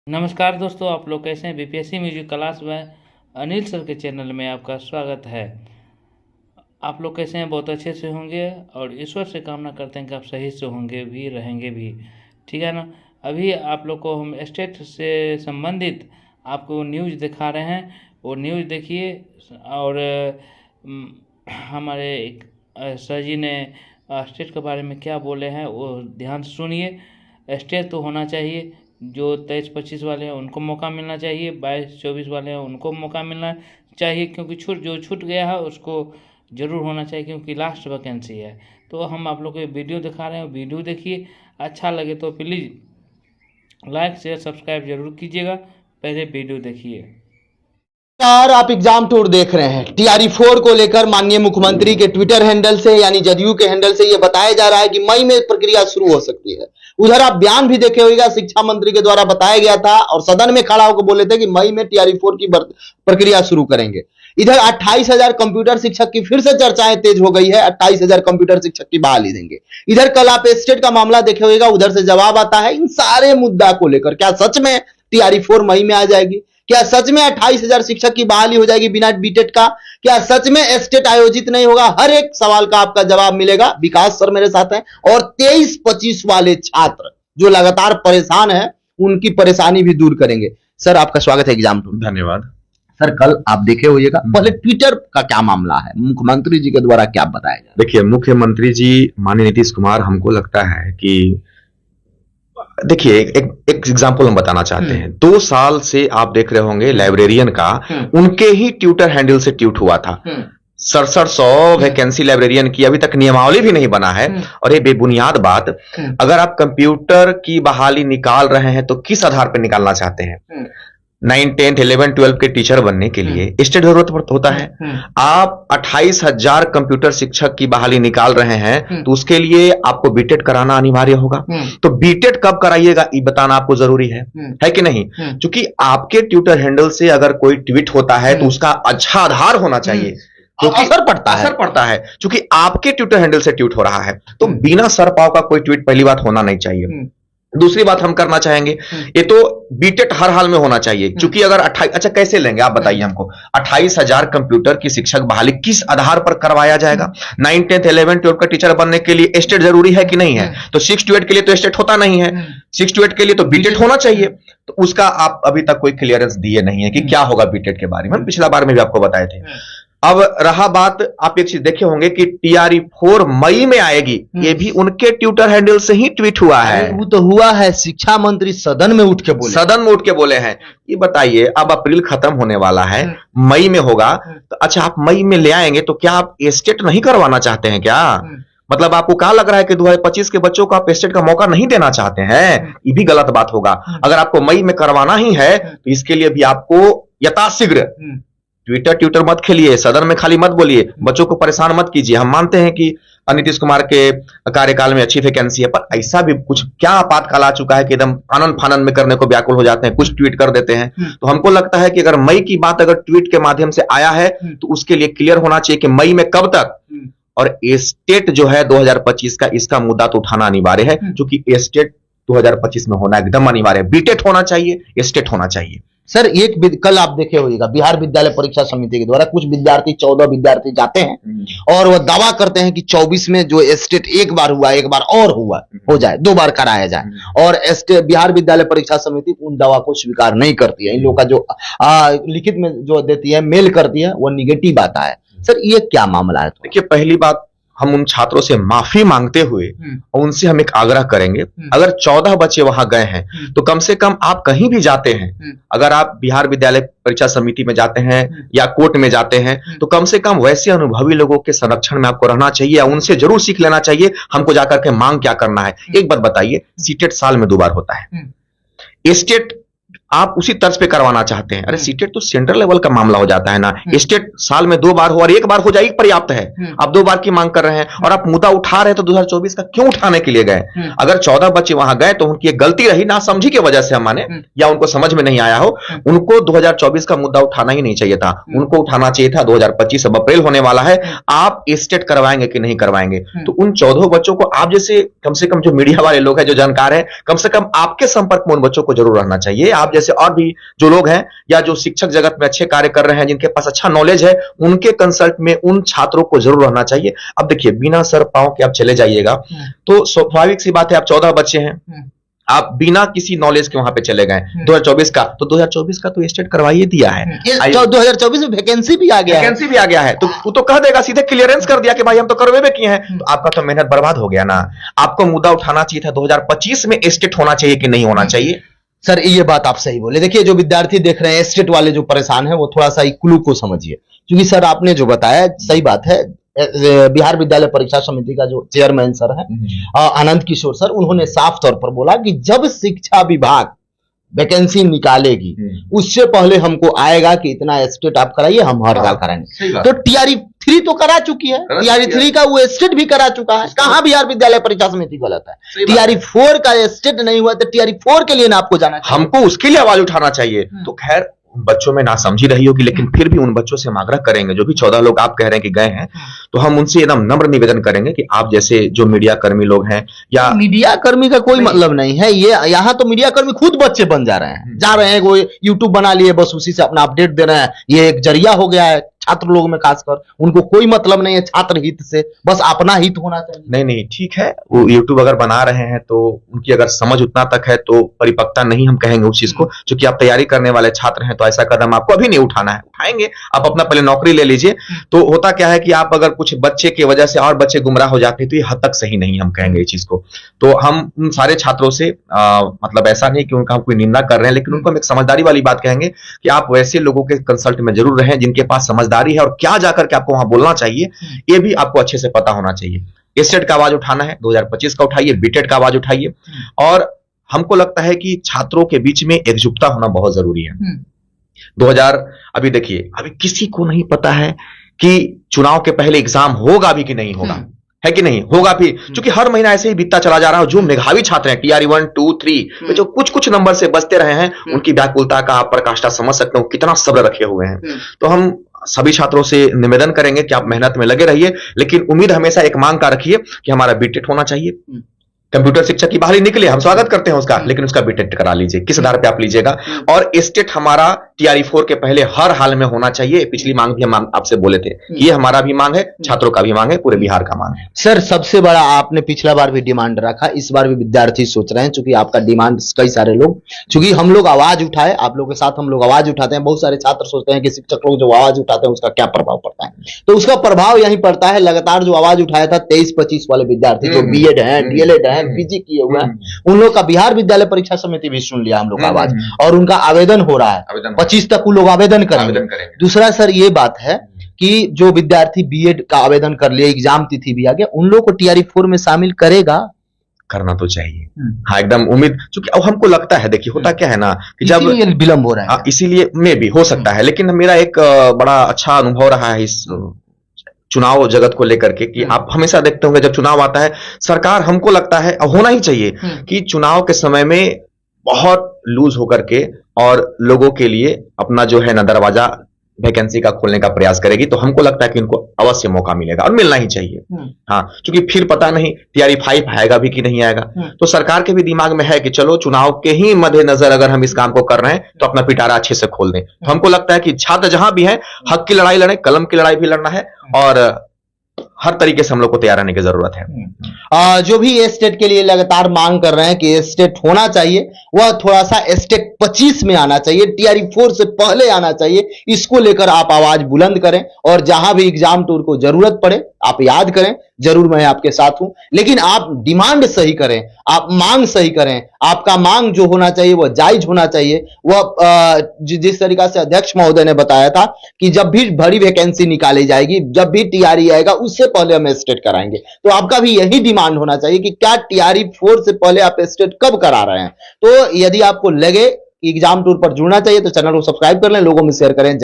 नमस्कार दोस्तों, आप लोग कैसे हैं। बीपीएससी म्यूजिक क्लास में अनिल सर के चैनल में आपका स्वागत है। आप लोग कैसे हैं? बहुत अच्छे से होंगे और ईश्वर से कामना करते हैं कि आप सही से होंगे भी, रहेंगे भी, ठीक है ना। अभी आप लोग को हम स्टेट से संबंधित आपको न्यूज़ दिखा रहे हैं, वो न्यूज़ देखिए। और हमारे एक सर जी ने स्टेट के बारे में क्या बोले हैं वो ध्यान से सुनिए। स्टेट तो होना चाहिए, जो 23-25 वाले हैं उनको मौका मिलना चाहिए, 22-24 वाले हैं उनको मौका मिलना चाहिए, क्योंकि जो छूट गया है उसको ज़रूर होना चाहिए, क्योंकि लास्ट वैकेंसी है। तो हम आप लोग को वीडियो दिखा रहे हैं, वीडियो देखिए। अच्छा लगे तो प्लीज़ लाइक शेयर सब्सक्राइब जरूर कीजिएगा। पहले वीडियो देखिए। आप एग्जाम टूर देख रहे हैं। टीआरई 4 को लेकर माननीय मुख्यमंत्री के ट्विटर हैंडल से यानी जदयू के हैंडल से यह बताया जा रहा है कि मई में प्रक्रिया शुरू हो सकती है। उधर आप बयान भी देखे होगा, शिक्षा मंत्री के द्वारा बताया गया था और सदन में खड़ा होकर बोले थे कि मई में टीआरई 4 की प्रक्रिया शुरू करेंगे। इधर 28,000 कंप्यूटर शिक्षक की फिर से चर्चाएं तेज हो गई है। 28,000 कंप्यूटर शिक्षक की बहाली देंगे। इधर कल आप स्टेट का मामला देखे होगा, उधर से जवाब आता है इन सारे मुद्दा को लेकर। क्या सच में टीआरई 4 मई में आ जाएगी? क्या सच में 28,000 शिक्षक की बहाली हो जाएगी बिना बीटेट का? क्या सच में स्टेट आयोजित नहीं होगा? हर एक सवाल का आपका जवाब मिलेगा। विकास सर मेरे साथ हैं और 23-25 वाले छात्र जो लगातार परेशान हैं उनकी परेशानी भी दूर करेंगे। सर आपका स्वागत है एग्जाम टूर। धन्यवाद। सर कल आप देखे होइएगा, पहले ट्विटर का क्या मामला है, मुख्यमंत्री जी के द्वारा क्या बताया जाए? देखिए, मुख्यमंत्री जी माननीय नीतीश कुमार, हमको लगता है कि देखिए एक एग्जांपल हम बताना चाहते हैं। 2 साल से आप देख रहे होंगे लाइब्रेरियन का उनके ही ट्विटर हैंडल से ट्वीट हुआ था 6700 वैकेंसी लाइब्रेरियन की, अभी तक नियमावली भी नहीं बना है। और ये बेबुनियाद बात, अगर आप कंप्यूटर की बहाली निकाल रहे हैं तो किस आधार पर निकालना चाहते हैं? 9, 10, 11, 12 के टीचर बनने के लिए स्टेट जरूरत होता है। आप 28,000 कंप्यूटर शिक्षक की बहाली निकाल रहे हैं तो उसके लिए आपको बीटेट कराना अनिवार्य होगा। तो बीटेट कब कराइएगा ये बताना आपको जरूरी है कि नहीं? क्योंकि आपके ट्विटर हैंडल से अगर कोई ट्वीट होता है तो उसका अच्छा आधार होना चाहिए, क्योंकि असर पड़ता है क्योंकि आपके ट्विटर हैंडल से ट्वीट हो रहा है। तो बिना सर पाव का कोई ट्वीट पहली बात होना नहीं चाहिए। दूसरी बात हम करना चाहेंगे, ये तो बीटेट हर हाल में होना चाहिए, क्योंकि अगर 28, अच्छा कैसे लेंगे आप बताइए हमको? 28,000 कंप्यूटर की शिक्षक बहाली किस आधार पर करवाया जाएगा? 9, 10, 11, 12 का टीचर बनने के लिए स्टेट जरूरी है कि नहीं है? तो 6 to 8 के लिए तो स्टेट होता नहीं है, 6 to 8 के लिए तो बीटेट होना चाहिए। तो उसका आप अभी तक कोई क्लियरेंस दिए नहीं है कि क्या होगा बीटेट के बारे में। पिछला बार में भी आपको बताए थे। अब रहा बात, आप एक चीज देखे होंगे कि टीआरई 4 मई में आएगी, ये भी उनके ट्विटर हैंडल से ही ट्वीट हुआ है। वो तो हुआ है, शिक्षा मंत्री सदन में उठ के बोले हैं। ये बताइए, अब अप्रैल खत्म होने वाला है, मई में होगा, तो अच्छा आप मई में ले आएंगे तो क्या आप स्टेट नहीं करवाना चाहते हैं क्या? मतलब आपको क्या लग रहा है कि 2025 के बच्चों को आप स्टेट का मौका नहीं देना चाहते हैं? ये भी गलत बात होगा। अगर आपको मई में करवाना ही है तो इसके लिए भी आपको यथाशीघ्र ट्विटर मत खेलिए, सदन में खाली मत बोलिए, बच्चों को परेशान मत कीजिए। हम मानते हैं कि नीतीश कुमार के कार्यकाल में अच्छी वैकेंसी है, पर ऐसा भी कुछ क्या आपातकाल आ चुका है कि एकदम आनन फानन में करने को व्याकुल हो जाते हैं, कुछ ट्वीट कर देते हैं। तो हमको लगता है कि अगर मई की बात अगर ट्वीट के माध्यम से आया है तो उसके लिए क्लियर होना चाहिए कि मई में कब तक। और स्टेट जो है 2025 का, इसका मुद्दा तो उठाना अनिवार्य है, क्योंकि स्टेट 2025 में होना एकदम अनिवार्य है। बीटेट होना चाहिए, स्टेट होना चाहिए। सर कल आप देखे होगा, बिहार विद्यालय परीक्षा समिति के द्वारा कुछ विद्यार्थी 14 विद्यार्थी जाते हैं और वह दावा करते हैं कि 24 में जो स्टेट एक बार हुआ, एक बार और हुआ हो जाए, 2 बार कराया जाए। और बिहार विद्यालय परीक्षा समिति उन दावा को स्वीकार नहीं करती है। इन लोगों का जो लिखित में जो देती है, मेल करती है, वो निगेटिव आता है। सर ये क्या मामला है? देखिए, पहली बात, हम उन छात्रों से माफी मांगते हुए और उनसे हम एक आग्रह करेंगे, अगर 14 बच्चे वहां गए हैं तो कम से कम आप कहीं भी जाते हैं, अगर आप बिहार विद्यालय परीक्षा समिति में जाते हैं या कोर्ट में जाते हैं, तो कम से कम वैसे अनुभवी लोगों के संरक्षण में आपको रहना चाहिए या उनसे जरूर सीख लेना चाहिए हमको जाकर के मांग क्या करना है। एक बात बताइए, सीटेट साल में 2 बार होता है, स्टेट आप उसी तर्ज पे करवाना चाहते हैं। अरे सीटेट तो सेंट्रल लेवल का मामला हो जाता है ना, स्टेट साल में 2 बार हो और 1 बार हो जाए पर्याप्त है। आप 2 बार की मांग कर रहे हैं और आप मुद्दा उठा रहे हैं, तो 2024 का क्यों उठाने के लिए गए? अगर 14 बच्चे वहां गए तो उनकी एक गलती रही, ना समझी की वजह से हम माने, या उनको समझ में नहीं आया हो, उनको 2024 का मुद्दा उठाना ही नहीं चाहिए था। उनको उठाना चाहिए था 2025 अब अप्रैल होने वाला है, आप स्टेट करवाएंगे कि नहीं करवाएंगे? तो उन 14 बच्चों को आप जैसे कम से कम जो मीडिया वाले लोग हैं, जो जानकार हैं, कम से कम आपके संपर्क में उन बच्चों को जरूर रहना चाहिए। आप जैसे और भी जो लोग हैं या जो शिक्षक जगत में अच्छे कार्य कर रहे हैं, जिनके पास अच्छा नॉलेज है, उनके कंसल्ट में उन छात्रों को जरूर रहना चाहिए। अब देखिए, बिना सर पांव के आप चले जाइएगा तो स्वाभाविक सी बात है, आप 14 बच्चे हैं, आप बिना किसी नॉलेज के वहां पे चले गए 2024 का, तो 2024 का तो स्टेट करवाइए दिया है। 2024 में वैकेंसी भी आ गया है, तो वो तो कह देगा, सीधे क्लियरेंस कर दिया कि भाई हम तो करवे किए हैं, तो आपका तो मेहनत बर्बाद हो गया ना। आपको मुद्दा उठाना चाहिए था 2025 में स्टेट होना चाहिए कि नहीं होना चाहिए। सर ये बात आप सही बोले। देखिए, जो विद्यार्थी देख रहे हैं, स्टेट वाले जो परेशान है, वो थोड़ा सा क्लू को समझिए, क्योंकि सर आपने जो बताया सही बात है। बिहार विद्यालय परीक्षा समिति का जो चेयरमैन सर है आनंद किशोर सर, उन्होंने साफ तौर पर बोला कि जब शिक्षा विभाग वैकेंसी निकालेगी उससे पहले हमको आएगा कि इतना स्टेट आप कराइए, हम हर साल कराएंगे। तो टीआरई 3 तो करा चुकी है, टीआरई 3 का वो स्टेट भी करा चुका है। कहां बिहार विद्यालय परीक्षा समिति गलत है? टीआरई 4 का स्टेट नहीं हुआ तो टीआरई 4 के लिए ना आपको जाना चाहिए, हमको उसके लिए आवाज उठाना चाहिए। तो खैर उन बच्चों में ना समझी रही होगी, लेकिन फिर भी उन बच्चों से हम आग्रह करेंगे, जो भी 14 लोग आप कह रहे हैं कि गए हैं, तो हम उनसे एकदम नम्र निवेदन करेंगे कि आप जैसे जो मीडिया कर्मी लोग हैं, या मीडिया कर्मी का कोई मतलब नहीं है, ये यहाँ तो मीडिया कर्मी खुद बच्चे बन जा रहे हैं, कोई यूट्यूब बना लिए, बस उसी से अपना अपडेट दे रहे हैं। ये एक जरिया हो गया है छात्र लोग में, खासकर उनको कोई मतलब नहीं है छात्र हित से, बस अपना हित होना चाहिए। नहीं ठीक है, वो यूट्यूब अगर बना रहे हैं तो उनकी अगर समझ उतना तक है तो परिपक्वता नहीं हम कहेंगे उस चीज को, क्योंकि आप तैयारी करने वाले छात्र हैं, तो ऐसा कदम आपको अभी नहीं उठाना है। उठाएंगे आप अपना पहले नौकरी ले लीजिए। तो होता क्या है कि आप अगर कुछ बच्चे की वजह से और बच्चे गुमराह हो जाते हैं, तो ये हद तक सही नहीं, हम कहेंगे इस चीज को। तो हम उन सारे छात्रों से मतलब ऐसा नहीं कि उनका हम कोई निंदा कर रहे हैं, लेकिन उनको हम एक समझदारी वाली बात कहेंगे कि आप वैसे लोगों के कंसल्ट में जरूर रहें जिनके पास समझदारी है, और क्या जाकर के आपको वहां बोलना चाहिए ये भी आपको अच्छे से पता होना चाहिए। स्टेट का आवाज उठाना है, 2025 का उठाइए, बीटेट का आवाज उठाइए। और हमको लगता है कि छात्रों के बीच में एकजुटता होना बहुत जरूरी है। 2000 अभी देखिए, अभी किसी को नहीं पता है कि चुनाव के पहले एग्जाम होगा भी कि नहीं होगा, है कि नहीं होगा भी, क्योंकि हर महीना ऐसे ही बीतता चला जा रहा है। जो मेधावी छात्र हैं टीआरई 1, 2, 3 जो कुछ नंबर से बचते रहे हैं, उनकी व्याकुलता का आप प्रकाष्ठा समझ सकते हो, कितना सब्र रखे हुए हैं। तो हम सभी छात्रों से निवेदन करेंगे कि आप मेहनत में लगे रहिए, लेकिन उम्मीद हमेशा एक मांग का रखिए कि हमारा बीटेट होना चाहिए। कंप्यूटर शिक्षा की बहाली निकले, हम स्वागत करते हैं उसका, लेकिन उसका बीटेट करा लीजिए। किस आधार पे आप लीजिएगा? और स्टेट हमारा टीआरई 4 के पहले हर हाल में होना चाहिए। पिछली मांग भी हम आपसे बोले थे, ये हमारा भी मांग है, छात्रों का भी मांग है, पूरे बिहार का मांग है। सर सबसे बड़ा आपने पिछला बार भी डिमांड रखा, इस बार भी विद्यार्थी सोच रहे हैं, चूंकि आपका डिमांड कई सारे लोग, चूंकि हम लोग आवाज उठाए, आप लोगों के साथ हम लोग आवाज उठाते हैं, बहुत सारे छात्र सोचते हैं कि शिक्षक लोग जो आवाज उठाते हैं उसका क्या प्रभाव पड़ता है। तो उसका प्रभाव यही पड़ता है, लगातार जो आवाज उठाया था 23-25 वाले विद्यार्थी जो बीएड है, डीएलएड है, पीजी किए हुए हैं, उन लोग का बिहार विद्यालय परीक्षा समिति भी सुन लिया हम लोग का आवाज, और उनका आवेदन हो रहा है। 25 तक लोग आवेदन करेंगे। दूसरा सर ये बात है कि जो विद्यार्थी बीएड का आवेदन कर लिया, एग्जाम तिथि भी आ गया, उन लोग को टीआरई 4 में शामिल करेगा? करना तो चाहिए, हाँ एकदम उम्मीद, क्योंकि अब हमको लगता है, देखिए होता क्या है ना कि जब विलंब हो रहा है, इसीलिए में भी हो सकता है, लेकिन मेरा एक बड़ा अच्छा अनुभव रहा है इस चुनाव जगत को लेकर के कि आप हमेशा देखते होंगे जब चुनाव आता है, सरकार, हमको लगता है होना ही चाहिए कि चुनाव के समय में बहुत लूज होकर के और लोगों के लिए अपना जो है ना दरवाजा वैकेंसी का खोलने का प्रयास करेगी। तो हमको लगता है कि इनको अवश्य मौका मिलेगा और मिलना ही चाहिए। हाँ, क्योंकि फिर पता नहीं टीआरई 5 आएगा भी कि नहीं आएगा। तो सरकार के भी दिमाग में है कि चलो चुनाव के ही मद्देनजर अगर हम इस काम को कर रहे हैं तो अपना पिटारा अच्छे से खोल दें। तो हमको लगता है कि छात्र जहां भी है हक की लड़ाई लड़े, कलम की लड़ाई भी लड़ना है, और हर तरीके से हम लोग को तैयार रहने की जरूरत है। जो भी स्टेट के लिए लगातार मांग कर रहे हैं कि स्टेट होना चाहिए, वह थोड़ा सा स्टेट 25 में आना चाहिए, टीआरई 4 से पहले आना चाहिए। इसको लेकर आप आवाज बुलंद करें, और जहां भी एग्जाम टूर को जरूरत पड़े आप याद करें, जरूर मैं आपके साथ हूं। लेकिन आप डिमांड सही करें, आप मांग सही करें। आपका मांग जो होना चाहिए वह जायज होना चाहिए। वह जिस तरीका से अध्यक्ष महोदय ने बताया था कि जब भी बड़ी वैकेंसी निकाली जाएगी, जब भी टीआरई आएगा, उससे पहले हम स्टेट कराएंगे। तो आपका भी यही डिमांड होना चाहिए कि क्या टीआरई 4 से पहले आप स्टेट कब करा रहे हैं। तो यदि आपको लगे एग्जाम टूर पर जुड़ना चाहिए तो चैनल को सब्सक्राइब कर लें, लोगों में शेयर करें।